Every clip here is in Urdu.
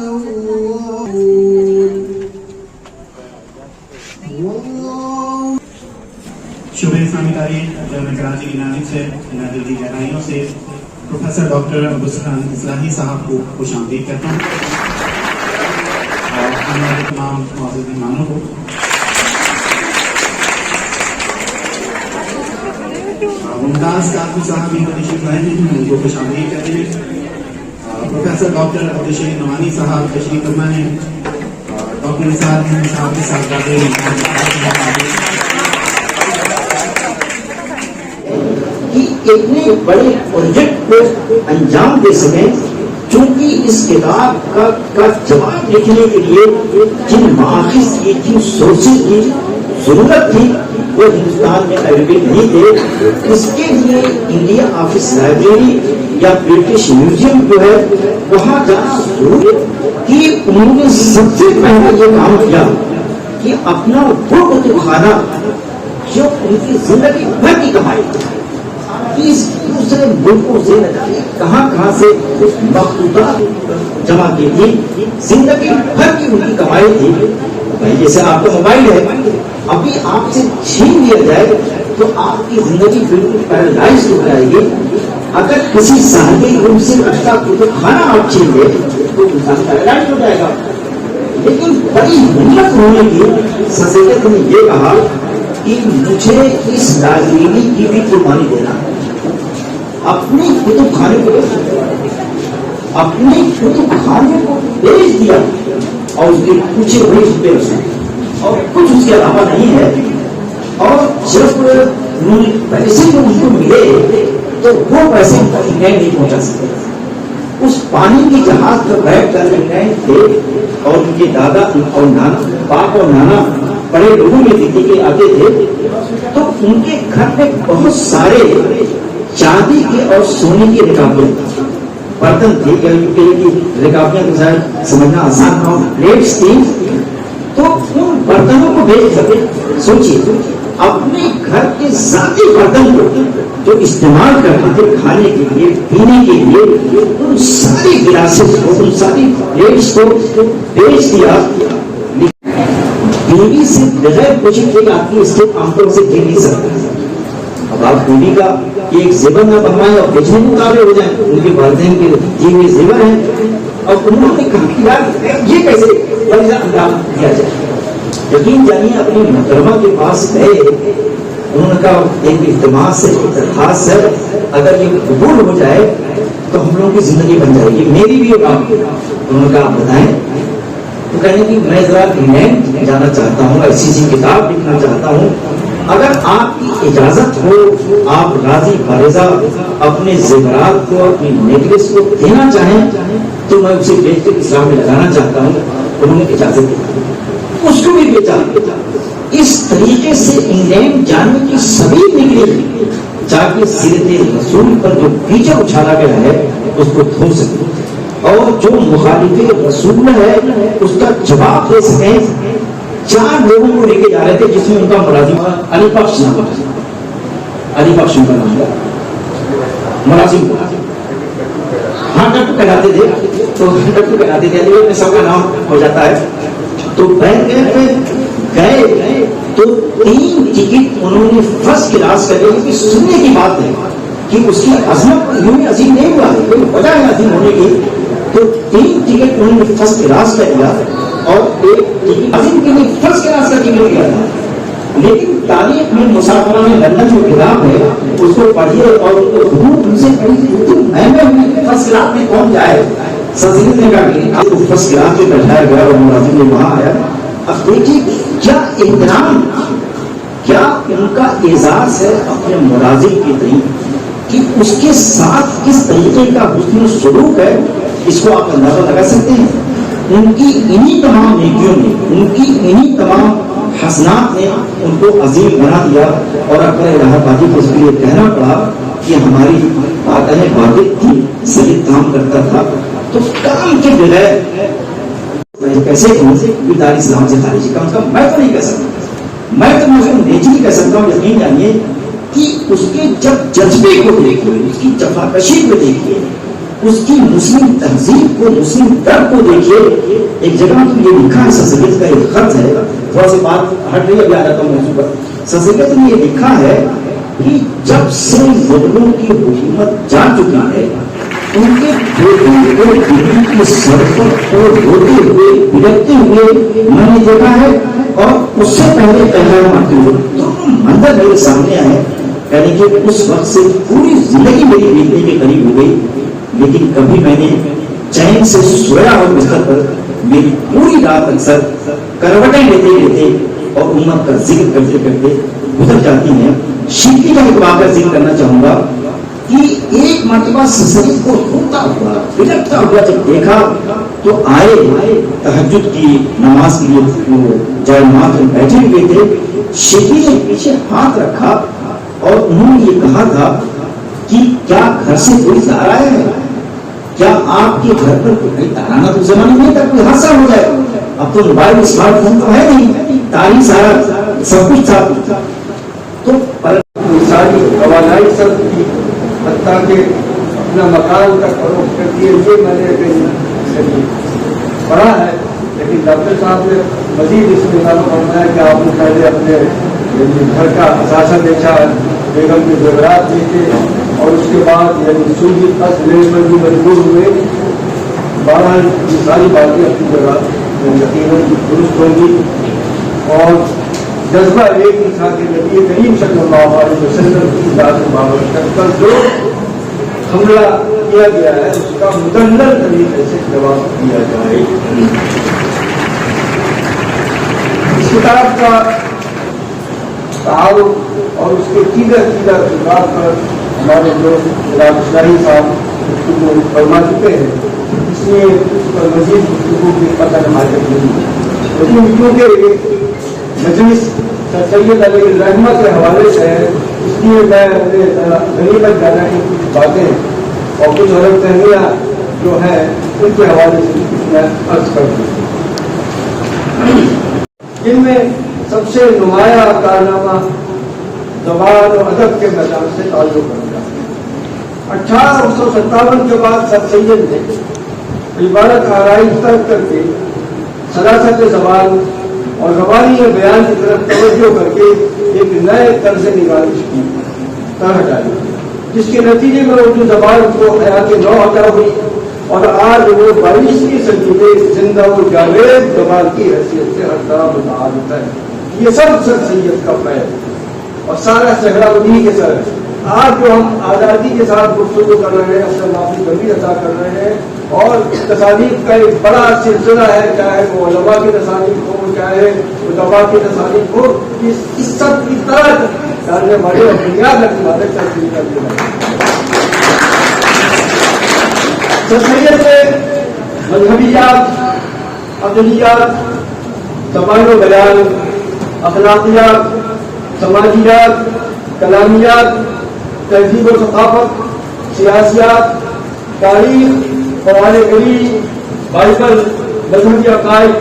شعبہ اسلامی تاریخ جامعہ کراچی کی جانب سے دل کی گہرائیوں سے پروفیسر ڈاکٹر ابوالسلام اصلاحی صاحب کو خوش آمدید کرتا ہوں اور ہمارے تمام معزز مہمانوں کو ممتاز کاتب صاحب بھی تشریف لائے ہیں، ان کو خوش آمدید کرتے ہیں۔ پروفیسر ڈاکٹر عبدالشہید نعمانی صاحب تشریف فرما ہیں، ڈاکٹر نثار احمد صاحب کے ساتھ اتنے بڑے پروجیکٹ کو انجام دے سکیں، چونکہ اس کتاب کا جواب لکھنے کے لیے جن مآخذ کی جن سورسز کی ضرورت تھی وہ ہندوستان میں اویلیبل نہیں تھے۔ اس کے لیے انڈیا آفس لائبریری یا برٹش میوزیم جو ہے وہاں جانا ضروری ہے کہ انہوں نے سب سے پہلے یہ کام کیا کہ اپنا وہ کتب خانہ جو ان کی زندگی بھر کی کمائی اس دوسرے ملکوں سے کہاں سے مخطوطات جمع کی تھی، زندگی بھر کی ان کی کمائی تھی۔ جیسے آپ کا موبائل ہے، ابھی آپ سے چھین لیا جائے تو آپ کی زندگی بالکل پیرالائز ہو جائے گی۔ اگر کسی صاحب علم سے اچھا کتب خانہ آپ چھین لے تو انسان پیرالائز ہو جائے گا۔ لیکن بڑی ہمت ہونے کی صدیقت نے یہ کہا کہ مجھے اس لائبریری کی بھی قربانی دینا، اپنے کتب خانے کو بیچ دیا اور اس کے پوچھے ہوئے روپے اور کچھ اس کے علاوہ نہیں ہے۔ اور جب انہوں نے پیسے جو ان کو ملے تو وہ پیسے انگلینڈ نہیں پہنچا سکتے۔ اس پانی کے جہاز پر بیٹھ کر انگلینڈ تھے اور ان کے دادا اور نانا، باپ اور نانا بڑے لوگوں میں دکھے کے آتے تھے، تو ان کے گھر میں بہت سارے چاندی کے اور سونے کے رکابیں برتن تھے، یا رکابیاں تو شاید سمجھنا آسان تھا، پلیٹس تھی، تو ان برتنوں کو بیچ سکے۔ سوچیے اپنے گھر کے ذاتی برتن کو جو استعمال کرتے تھے کھانے کے لیے، پینے کے لیے، ان ساری گلاسز کو، ان ساری پلیٹس کو بیچ دیا۔ بیوی سے بغیر پوچھے کہ آپ کی اسٹیپ عام طور سے جی نہیں سکتے۔ اب آپ بیوی کا ایک زیور نہ بنوائیں اور بیچنے کے مقابلے ہو جائیں، ان کے والدین کے جی ہوئے زیور ہیں، اور انہوں نے کہا کہ یار یہ کیسے انجام دیا جائے۔ یقین جانیے اپنی محترمہ کے پاس گئے، انہوں نے کہا ایک التماس سے، ایک درخواست ہے، اگر یہ قبول ہو جائے تو ہم لوگوں کی زندگی بن جائے گی، میری بھی اور آپ کی۔ انہوں نے کہا آپ بتائیں۔ تو کہنے کہ میں ذرا انگلینڈ جانا چاہتا ہوں، ایسی کتاب لکھنا چاہتا ہوں، اگر آپ کی اجازت ہو، آپ راضی برضا اپنے زیورات کو، اپنی نیکلیس کو دینا چاہیں تو میں اسے بیچ کر اسلام میں لگانا چاہتا ہوں۔ انہوں نے اجازت دی، اس کو بھی بیچا۔ اس طریقے سے انگلینڈ جانے کی سبھی نکلی تاکہ سیرت رسول پر جو کیچڑ اچھالا گیا ہے اس کو دھو سکے، اور جو مخالف رسول ہے اس کا جواب دے سکیں۔ 4 لوگوں کو لے کے جا رہے تھے جس میں ان کا ملازم علی بخش نام تھا، علی بخش کا نام تھا ملازم کو، ہاں ڈاکٹر کہلاتے تھے، تو ڈاکٹر کہلاتے تھے، علی میں سب کا نام ہو جاتا ہے۔ تو بینک گئے تو 3 ٹکٹ انہوں نے فرسٹ کلاس کر لی۔ سننے کی بات ہے کہ اس کی عظمت یوں عظیم نہیں ہوا، کوئی وجہ ہے عظیم ہونے کی۔ تو 3 ٹکٹ انہوں نے فرسٹ کلاس کر لیا اور ایک عظیم کے لیے فرسٹ کلاس کا ٹکٹ لیا تھا۔ لیکن تاریخ میں مسافرہ میں لندن جو کتاب ہے اس کو پڑھیے اور ان سے میں فرسٹ کلاس میں کون جائے۔ سلطنت نے کہا کہ آپ کو فرسٹ کلاس میں بیٹھایا گیا اور ملازم نے وہاں آیا۔ اب دیکھیے کیا احترام، کیا ان کا اعزاز ہے اپنے ملازم کے طریق، کہ اس کے ساتھ کس طریقے کا حسن سلوک ہے، اس کو آپ اندازہ لگا سکتے ہیں۔ ان کی انہی تمام نیکیوں نے، ان کی انہی تمام حسنات نے ان کو عظیم بنا دیا۔ اور اکبر الہ آبادی کو اس کے لیے کہنا پڑا کہ ہماری باتیں واقع تھی، صحیح کام کرتا تھا، تو کام کے بغیر کیسے دار اسلام سے خارج کم از کم میں تو نہیں کہہ سکتا، میں تو نیچری کہہ سکتا ہوں۔ یقین جانیے کہ اس کے جب جذبے کو دیکھیے، اس کی جفاکشی کو دیکھیے، اس کی مسلم تہذیب کو، مسلم درد کو دیکھیے. ایک جگہ تو یہ لکھا ہے، سر سید کا ایک خط ہے، تھوڑا سی بات ہٹ رہی ہے، ابھی آ جاتا ہوں موضوع پر. سر سید نے یہ لکھا ہے کہ جب سے مغلوں کی حکومت جا چکی ہے، ان کے بیٹوں کو دلی کی سڑکوں پر روتے ہوئے، بلکتے ہوئے میں نے دیکھا ہے، اور اس سے پہلے پہلا مارتے ہوئے دونوں منظر میرے سامنے آئے. یعنی کہ اس وقت سے پوری زندگی میری بیتنے کے قریب ہو گئی، لیکن کبھی میں نے چین سے سویا اور بستر پر میری پوری رات اکثر کروٹیں لیتے لیتے اور امت کا ذکر کرتے کرتے گزر جاتی ہیں. شیخی کا ایک واقعہ ذکر کرنا چاہوں گا کہ ایک مرتبہ سسری کو روتا ہوا، بلکتا ہوا جب دیکھا تو آئے تہجد کی نماز کے لیے وہ جائے نماز میں بیٹھے ہوئے تھے. شیخی نے پیچھے ہاتھ رکھا اور انہوں نے یہ کہا تھا کہ کیا گھر سے کوئی تارا ہے؟ کیا آپ کے گھر پر کوئی تارانا تو زمانے نہیں تھا، کوئی حادثہ ہو جائے. اب تو موبائل اسمارٹ فون تو ہے نہیں، تاری سارا سب کچھ تھا. تو ساری توانائی سب کی، حتیٰ کہ اپنا مکان کا فروخت کر دیے، یہ میں نے پڑھا ہے. لیکن ڈاکٹر صاحب نے مزید اس میں فرمایا کہ آپ نے پہلے اپنے گھر کا اثاثہ بیچا، بیگم کے زیورات بیچے، اور اس کے بعد یعنی سوجی قرض لینے پر بھی مجبور ہوئے. بہرحال یہ ساری باتیں اپنی جگہ یقیناً درست ہوگی. اور جذبہ ایک ہی تھا کہ نبی کریم صلی اللہ علیہ وسلم کی ذات بابرکت پر جو حملہ کیا گیا ہے اس کا مدلل طریقے سے جواب دیا جائے. اس کتاب کا تعارف اور اس کے دیگر خطرات پر ہمارے دوست جناب اصلاحی صاحب گفتگو فرما چکے ہیں، اس لیے اس پر مزید گفتگو کی پتہ حاجت نہیں. لیکن کیونکہ مجلس سر سید علیہ الرحمہ کے حوالے سے ہے، اس لیے میں غنیمت جانا کی کچھ باتیں اور کچھ غلط فہمیاں جو ہیں ان کے حوالے سے میں عرض کر دوں. جن میں سب سے نمایاں کارنامہ زبان اور ادب کے میدان سے تعلق رکھتا ہے. 1857 کے بعد سر سید نے عبارت آرائش ترک کر کے سراست زبان اور زبانی بیان کی طرف توجہ کر کے ایک نئے طرز نگارش کی طرح ڈالی، جس کے نتیجے میں اردو زبان کو حیات نو عطا ہوئی اور آج وہ 22ویں صدی میں زندہ و جاوید زبان کی حیثیت سے ہر طرح متعارف ہے. یہ سب سر سید کا فیض اور سارا صحرا انہی کے سر ہے. آج جو ہم آزادی کے ساتھ گفتگو کر رہے ہیں، اپنا معافی کبھی ادا کر رہے ہیں، اور تصانیف کا ایک بڑا سلسلہ ہے، چاہے وہ علماء کی تصانیف ہو، چاہے علماء کی تصانیف ہو، اس سب کی طرح ڈالنے والے اور بنیاد رکھنے والے ترقی کر دیا. سید سے مذہبیات، عقلیات، زبان و بیان، اخلاقیات، سماجیات، کلامیات، تہذیب و ثقافت، سیاسیات، تاریخ، قرآن کریم، بائبل، مذہبی عقائد،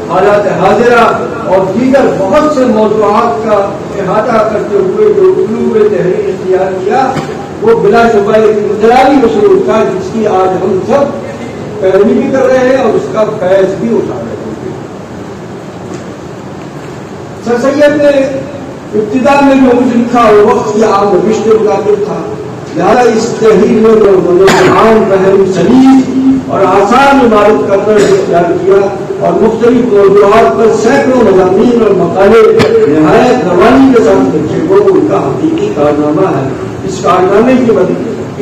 حالات حاضرہ اور دیگر بہت سے موضوعات کا احاطہ کرتے ہوئے جو اسلوب تحریر اختیار کیا، وہ بلا شبہ ایک انقلابی مصروف تھا، جس کی آج ہم سب پیروی بھی کر رہے ہیں اور اس کا فیض بھی اٹھا رہے ہیں. سر سید نے ابتدا میں جو کچھ لکھا وہ وقت کی عام روش کے مطابق تھا، لہٰذا اس تحریر میں جو عام فہم سلیس اور آسان عبارت کا طرز اختیار کیا اور مختلف موضوعات پر سینکڑوں مضامین اور مقالے نہایت روانی کے ساتھ لکھے، وہ ان کا حقیقی کارنامہ ہے. اس کارنامے کی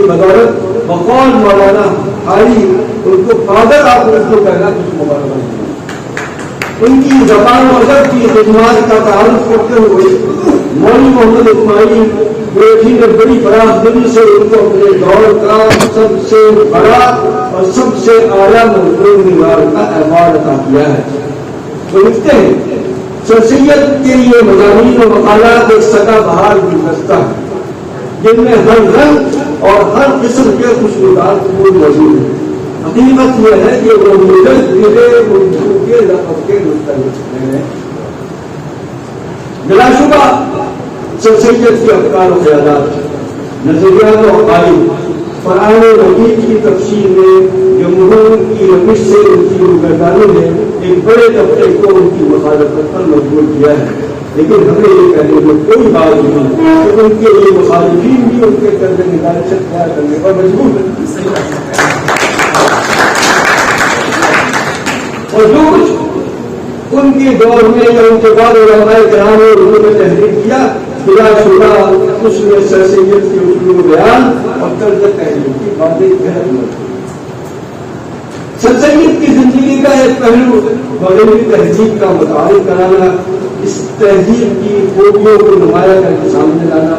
بدولت بقول مولانا حالی ان کو فادر آف اردو کہنا کچھ مبارک نہیں. ان کی زبان و ادب کی خدمات کا تعارف کرتے ہوئے مولوی محمد اسماعیل بیٹھی نے بڑی فراخ دلی سے ان کو اپنے دور کا سب سے بڑا اور سب سے اعلیٰ مضمون نگار کا ایوارڈ عطا کیا ہے. وہ لکھتے ہیں، سر سید کے لیے مضامین و مقالات ایک سدا بہار گلدستہ ہے، جن میں ہر رنگ اور ہر قسم کے خوشبودار پھول موجود ہیں. حقیقت یہ ہے کہ وہ اردو کے لقب کے مستحق ہیں. بلا شبہ سر سید کے افکار و خیالات، نظریات و عقائد قرآن مجید کی تفسیر میں جمہور کی روش سے ان کی روگردانی نے ایک بڑے طبقے کو ان کی مخالفت پر مجبور کیا ہے، لیکن ہمیں یہ کہنے میں کوئی بات نہیں کہ ان کے یہ مخالفین بھی ان کے قرض نکال سے اختیار کرنے پر مجبور ہے، اور جو کچھ ان کے دور میں یا ان کے بعد علماء کرام نے انہوں نے تحریر کیا بلا شبہ اس میں سر سید کے اسلوب بیان اور طرز تحریر کی باتیں غلط ہوتی ہیں۔ سر سید کی زندگی کا ایک پہلو مغربی تہذیب کا متعارف کرانا، اس تہذیب کی خوبیوں کو نمایاں کر کے سامنے لانا،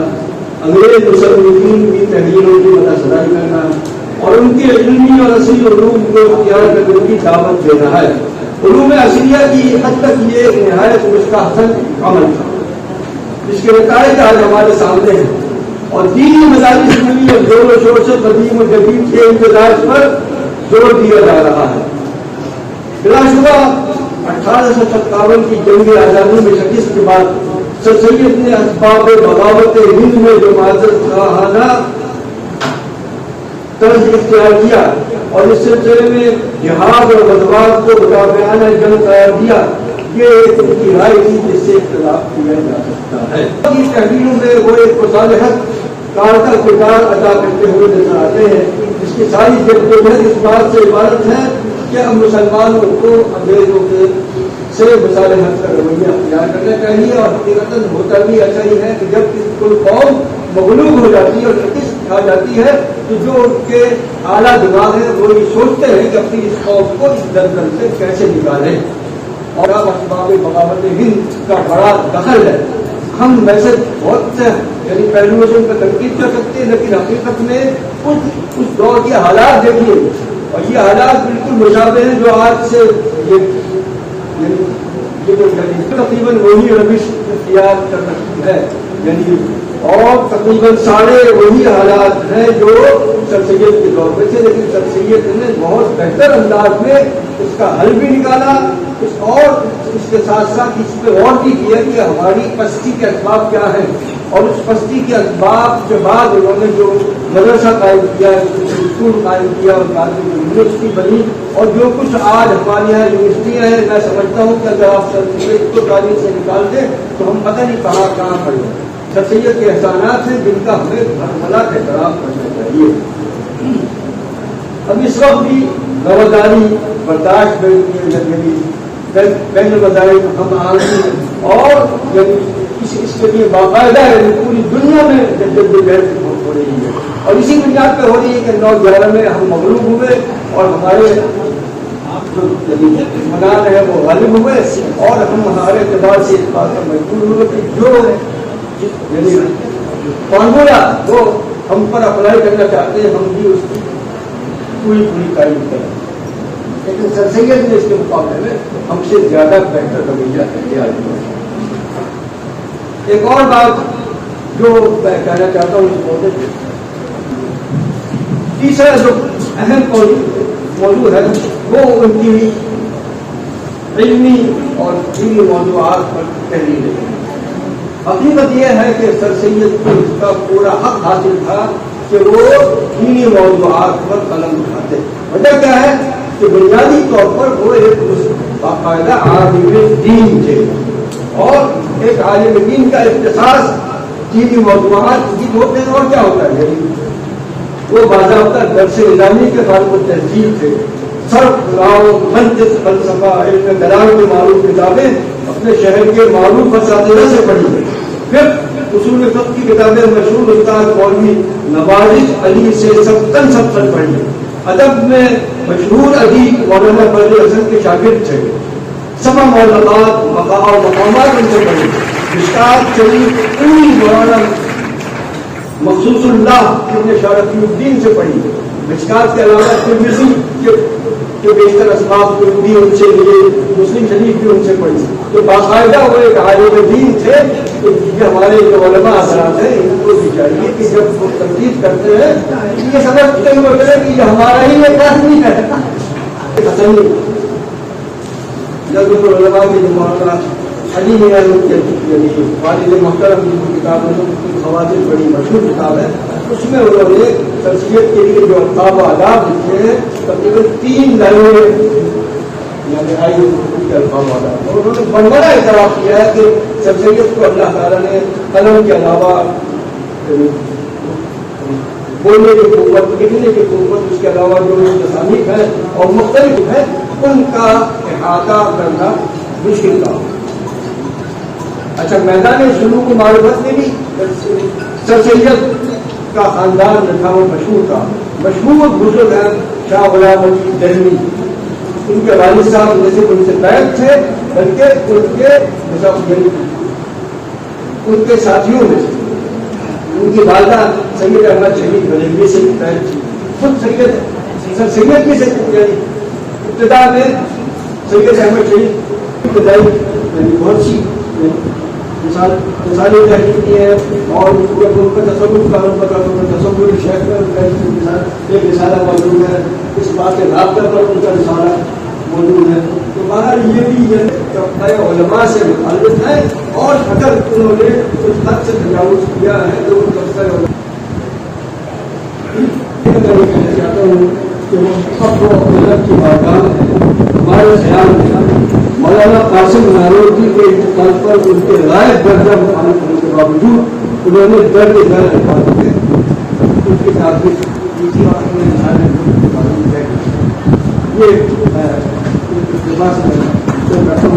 انگریز مصنفین کی تحریروں کی مدح سرائی کرنا اور ان کے علمی اور اصلی علوم کو اختیار کرنے کی دعوت دینا ہے۔ علوم عصریہ کی حد تک یہ ایک نہایت مستحسن عمل تھا جس کے نتائج آج ہمارے سامنے ہیں، اور دینی مدارس میں بھی زور و شور سے قدیم و جدید کے امتزاج پر زور دیا جا رہا ہے۔ بلا شبہ 1857 کی جنگ آزادی میں شکست کے بعد سر سید نے اسباب بغاوت ہند میں جو معذرت خواہانہ طرز اختیار کیا اور اس سلسلے میں جہاد اور غزوات کو مدافعانہ جنگ قرار دیا، یہ ایک انتہائی تھی جس سے اختلاف کیا جا سکتا ہے۔ اس تحریروں میں وہ ایک مصالحت کار کا کردار ادا کرتے ہوئے نظر آتے ہیں جس کی ساری جدوجہد اس بات سے عبارت ہے کہ اب مسلمانوں کو انگریزوں کے سے مصالحت کا رویہ اختیار کرنا چاہیے، اور حقیقتاً ہوتا بھی ایسا ہی ہے کہ جب کوئی قوم مغلوب ہو جاتی ہے اور شکست کھا جاتی ہے تو جو ان کے اعلیٰ دماغ ہے وہ یہ سوچتے ہیں کہ اپنی اس قوم کو اس دلدل سے کیسے نکالیں، اور اب اسباب بغاوت ہند کا بڑا دخل ہے۔ ہم ویسے بہت سے یعنی پہلوؤں سے ان پر تنقید کر سکتے ہیں، لیکن حقیقت میں اس دور کے حالات دیکھیے، اور یہ حالات بالکل مشابہ ہیں جو آج سے تقریباً وہی روش اختیار کر سکتی ہے، یعنی اور تقریباً سارے وہی حالات ہیں جو سر سید کے دور میں تھے، لیکن سر سید نے بہت بہتر انداز میں اس کا حل بھی نکالا، اور اس کے ساتھ ساتھ اس پہ غور بھی کیا کہ ہماری پستی کے اسباب کیا ہیں، اور اس پستی کے اسباب کے بعد انہوں نے جو مدرسہ قائم کیا، اسکول قائم کیا، اور بعد میں یونیورسٹی بنی، اور جو کچھ آج ہمارے یہاں یونیورسٹیاں ہیں، میں سمجھتا ہوں کہ اگر آپ سر سید کو تاریخ سے نکال دیں تو ہم پتہ نہیں کہاں پڑے۔ سر سید کے احسانات ہیں جن کا ہمیں بھلا احترام کرنا چاہیے۔ اب اس وقت بھی رواداری برداشت بین المذاہب ہم عالمی اور اس کے لیے باقاعدہ پوری دنیا میں جدوجہد ہو رہی ہے، اور اسی بنیاد پہ ہو رہی ہے کہ 9/11 میں ہم مغلوب ہوئے اور ہمارے دشمنان ہیں وہ غالب ہوئے، اور ہم ہمارے اعتبار سے اس بات پر مجبور ہوئے کہ جو یعنی فارمولا وہ ہم پر اپلائی کرنا چاہتے ہیں ہم بھی اس کی پوری تعریف کریں، لیکن سر سید نے اس کے مقابلے میں ہم سے زیادہ بہتر رویہ اختیار کیا۔ ایک اور بات جو میں کہنا چاہتا ہوں اس موضوع پہ، تیسرا جو اہم موضوع ہے وہ ان کی علمی اور دینی موضوعات پر تحریر ہے۔ حقیقت یہ ہے کہ سر سید کو اس کا پورا حق حاصل تھا کہ وہ دینی موضوعات پر قلم اٹھاتے۔ وجہ کیا ہے کہ بنیادی طور پر وہ ایک باقاعدہ عالم دین تھے، اور ایک عالم دین کا اختصاص دینی موضوعات کی ہوتے ہیں، اور کیا ہوتا ہے وہ باضابطہ درس نظامی کے فارغ التحصیل تھے۔ صرف نحو منطق فلسفہ علم کلام کی معروف کتابیں اپنے شہر کے معروف اساتذہ سے پڑھی، پھر اصول فقہ کی کتابیں مشہور استاد مولوی نوازش علی سے سب پڑھی، ادب میں مشہور ادیب مولانا فضل حسن کے شاگرد تھے، سبع معلقات اور مقامات ان سے پڑھی، مشکات شریف پوری مولانا مخصوص اللہ ابن شرف الدین سے پڑھی، مشکات کے علاوہ ترمذی کے بیشتر اسباب بھی ان سے لیے، مسلم شریف بھی ان سے پڑھی، تو باقاعدہ وہ ایک عالم دین تھے۔ تو یہ ہمارے جو علماء حضرات ہیں ان کو بھی چاہیے کہ جب وہ تنقید کرتے ہیں یہ سمجھتے ہوئے کریں کہ یہ ہمارا ہی ایک آدمی ہے۔ علماء کے جو مولانا علی میاں والد محترم کی کتاب ہے خواتین بڑی مشہور کتاب ہے، اس میں انہوں نے شخصیت کے لیے جو القاب و آداب لکھے ہیں تقریباً 3 لائنیں یعنی آئی کے القاب و آداب، اور انہوں نے بڑا اعتراف کیا ہے کہ شخصیت کو اللہ تعالیٰ نے قلم کے علاوہ بولنے کی قوت، لکھنے کی قوت، اس کے علاوہ جو تصانیف ہے اور مختلف ہے ان کا احاطہ کرنا مشکل تھا۔ اچھا، میدان سلوک و معرفت میں بھی سر سید کا خاندان جو تھا وہ مشہور تھا۔ مشہور بزرگ ہیں شاہ غلام علی دہلوی، ان کے والد صاحب جیسے ان سے بیگ تھے بلکہ ان کے ساتھیوں میں سے ان کی والدہ سید احمد شہید بریلوی سے بیگ تھی، خود سر سید بھی سے ابتدا میں سید احمد شہید ابتدائی بہت سی مثالیں تحقیقی ہیں اور ان کا تصور کا تصور شیخ ایک رسالہ موجود ہے، اس بات کے رابطہ پر ان کا رسالہ موجود ہے۔ تو باہر یہ بھی علماء سے متعلق ہے، اور اگر انہوں نے اس حد سے تجاوز کیا ہے تو ان کا کہنا چاہتا ہوں کہ وہ سب کو اپنے رب کی بارگاہ ہے۔ ہمارے خیال میں مولانا قاسم نانوتوی کے انتقال پر ان کے رائے درجہ مخالف ہونے کے باوجود انہوں نے درد الفاظ میں ان کی تعریف کی تھی اور یہ رقم